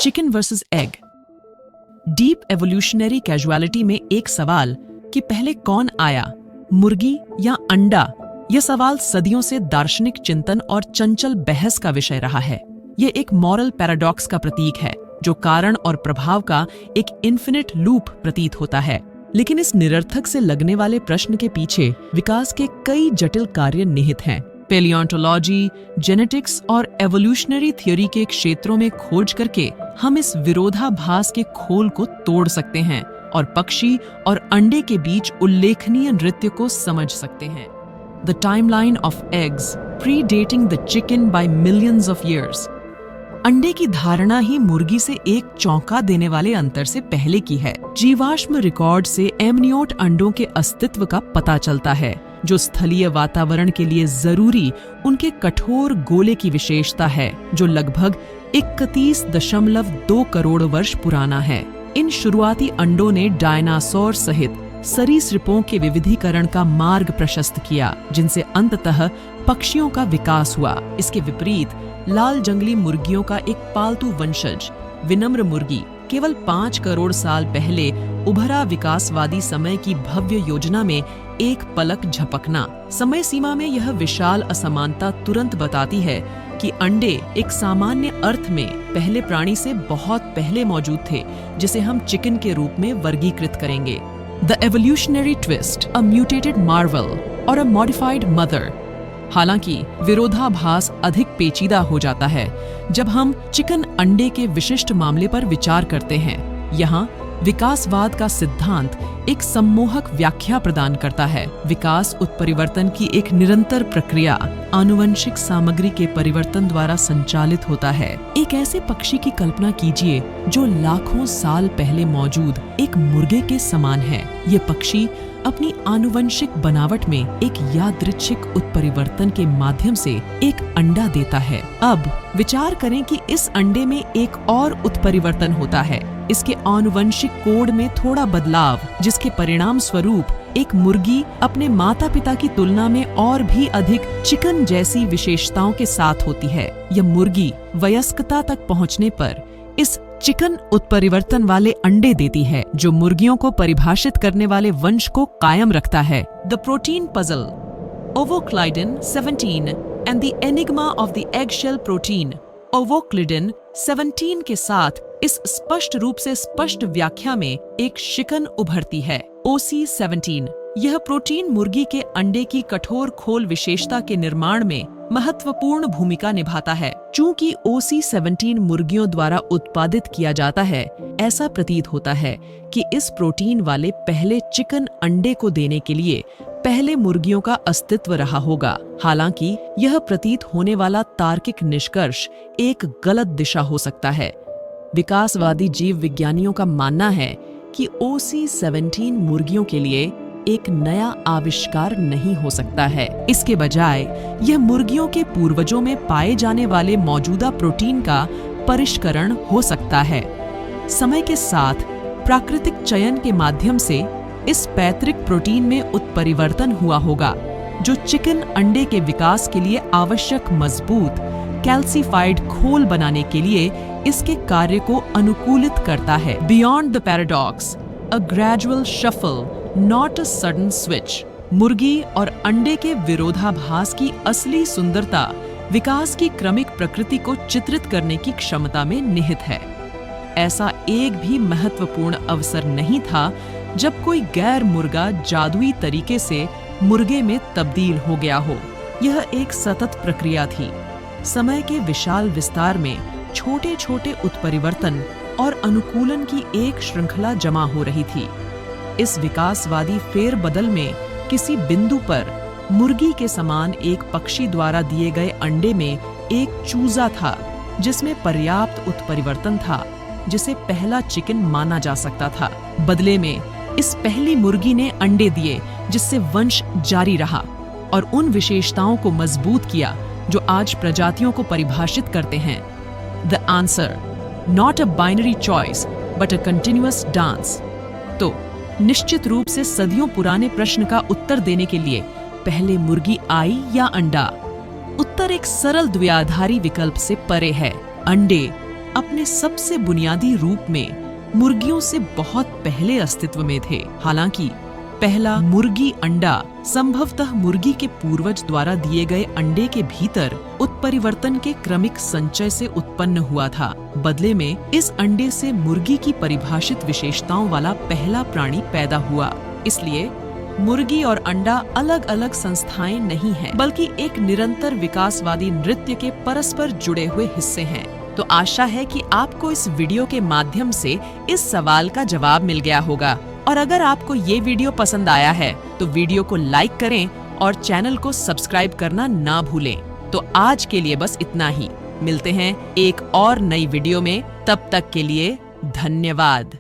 Chicken versus egg. Deep evolutionary casualty में एक सवाल कि पहले कौन आया, मुर्गी या अंडा? यह सवाल सदियों से दार्शनिक चिंतन और चंचल बहस का विषय रहा है। यह एक मॉरल पैराडॉक्स का प्रतीक है जो कारण और प्रभाव का एक इन्फिनिट लूप प्रतीत होता है। लेकिन इस निरर्थक से लगने वाले प्रश्न के पीछे विकास के कई जटिल कार्य निहित हैं। पैलियोंटोलॉजी, जेनेटिक्स और एवोल्यूशनरी थ्योरी के क्षेत्रों में खोज करके हम इस विरोधाभास के खोल को तोड़ सकते हैं और पक्षी और अंडे के बीच उल्लेखनीय नृत्य को समझ सकते हैं। The timeline of eggs predating the chicken by millions of years। अंडे की धारणा ही मुर्गी से एक चौंका देने वाले अंतर से पहले की है। जीवाश्म रिकॉर्ड से एमनियोट अंडों के अस्तित्व का पता चलता है, जो स्थलीय वातावरण के लिए जरूरी उनके कठोर गोले की विशेषता है, जो लगभग 31.2 करोड़ वर्ष पुराना है। इन शुरुआती अंडों ने डायनासोर सहित सरीसृपों के विविधीकरण का मार्ग प्रशस्त किया, जिनसे अंततः पक्षियों का विकास हुआ। इसके विपरीत लाल जंगली मुर्गियों का एक पालतू वंशज विनम्र मुर्गी केवल 5 करोड़ साल पहले उभरा विकासवादी समय की भव्य योजना में एक पलक झपकना। समय सीमा में यह विशाल असमानता तुरंत बताती है कि अंडे एक सामान्य अर्थ में पहले प्राणी से बहुत पहले मौजूद थे, जिसे हम चिकन के रूप में वर्गीकृत करेंगे। The evolutionary twist, a mutated marvel or a modified mother। हालांकि विरोधाभास अधिक पेचीदा हो जाता है जब हम चिकन अंडे के विशिष्ट मामले पर विचार करते हैं। यहाँ विकासवाद का सिद्धांत एक सम्मोहक व्याख्या प्रदान करता है। विकास उत्परिवर्तन की एक निरंतर प्रक्रिया आनुवंशिक सामग्री के परिवर्तन द्वारा संचालित होता है। एक ऐसे पक्षी की कल्पना कीजिए जो लाखों साल पहले मौजूद एक मुर्गे के समान है। ये पक्षी अपनी आनुवंशिक बनावट में एक यादृच्छिक उत्परिवर्तन के माध्यम से एक अंडा देता है। अब विचार करें कि इस अंडे में एक और उत्परिवर्तन होता है, इसके आनुवंशिक कोड में थोड़ा बदलाव, जिसके परिणाम स्वरूप एक मुर्गी अपने माता पिता की तुलना में और भी अधिक चिकन जैसी विशेषताओं के साथ होती है। यह मुर्गी वयस्कता तक पहुंचने पर इस चिकन उत्परिवर्तन वाले अंडे देती है, जो मुर्गियों को परिभाषित करने वाले वंश को कायम रखता है। The protein puzzle, ovocleidin 17 and the enigma of the eggshell protein, ovocleidin 17 के साथ इस स्पष्ट रूप से स्पष्ट व्याख्या में एक शिकन उभरती है, OC17। यह प्रोटीन मुर्गी के अंडे की कठोर खोल विशेषता के निर्माण में महत्वपूर्ण भूमिका निभाता है। चूंकि OC17 मुर्गियों द्वारा उत्पादित किया जाता है, ऐसा प्रतीत होता है कि इस प्रोटीन वाले पहले चिकन अंडे को देने के लिए पहले मुर्गियों का अस्तित्व रहा होगा। हालांकि यह प्रतीत होने वाला तार्किक निष्कर्ष एक गलत दिशा हो सकता है। विकासवादी जीव विज्ञानियों का मानना है कि OC17 मुर्गियों के लिए एक नया आविष्कार नहीं हो सकता है। इसके बजाय यह मुर्गियों के पूर्वजों में पाए जाने वाले मौजूदा प्रोटीन का परिष्करण हो सकता है। समय के साथ प्राकृतिक चयन के माध्यम से इस पैतृक प्रोटीन में उत्परिवर्तन हुआ होगा, जो चिकन अंडे के विकास के लिए आवश्यक मजबूत कैल्सीफाइड खोल बनाने के लिए इसके कार्य को अनुकूलित करता है। Beyond the paradox, a gradual shuffle, not a sudden switch. मुर्गी और अंडे के विरोधाभास की असली सुंदरता विकास की क्रमिक प्रकृति को चित्रित करने की क्षमता में निहित है। ऐसा एक भी महत्वपूर्ण अवसर नहीं था जब कोई गैर मुर्गा जादुई तरीके से मुर्गे में तब्दील हो गया हो। यह एक सतत प्रक्रिया थी। समय के विशाल विस्तार में छोटे छोटे उत्परिवर्तन और अनुकूलन की एक श्रृंखला जमा हो रही थी। इस विकासवादी फेरबदल में किसी बिंदु पर मुर्गी के समान एक पक्षी द्वारा दिए गए अंडे में एक चूजा था, जिसमें पर्याप्त उत्परिवर्तन था, जिसे पहला चिकन माना जा सकता था। बदले में इस पहली मुर्गी ने अंडे दिए, जिससे वंश जारी रहा और उन विशेषताओं को मजबूत किया जो आज प्रजातियों को परिभाषित करते हैं। The answer, not a binary choice but a continuous dance. तो निश्चित रूप से सदियों पुराने प्रश्न का उत्तर देने के लिए पहले मुर्गी आई या अंडा? उत्तर एक सरल द्विआधारी विकल्प से परे है। अंडे अपने सबसे बुनियादी रूप में मुर्गियों से बहुत पहले अस्तित्व में थे। हालांकि पहला मुर्गी अंडा संभवतः मुर्गी के पूर्वज द्वारा दिए गए अंडे के भीतर उत्परिवर्तन के क्रमिक संचय से उत्पन्न हुआ था। बदले में इस अंडे से मुर्गी की परिभाषित विशेषताओं वाला पहला प्राणी पैदा हुआ। इसलिए मुर्गी और अंडा अलग अलग संस्थाएं नहीं हैं, बल्कि एक निरंतर विकासवादी नृत्य के परस्पर जुड़े हुए हिस्से हैं। तो आशा है कि आपको इस वीडियो के माध्यम से इस सवाल का जवाब मिल गया होगा। और अगर आपको ये वीडियो पसंद आया है तो वीडियो को लाइक करें और चैनल को सब्सक्राइब करना ना भूलें। तो आज के लिए बस इतना ही। मिलते हैं एक और नई वीडियो में। तब तक के लिए धन्यवाद।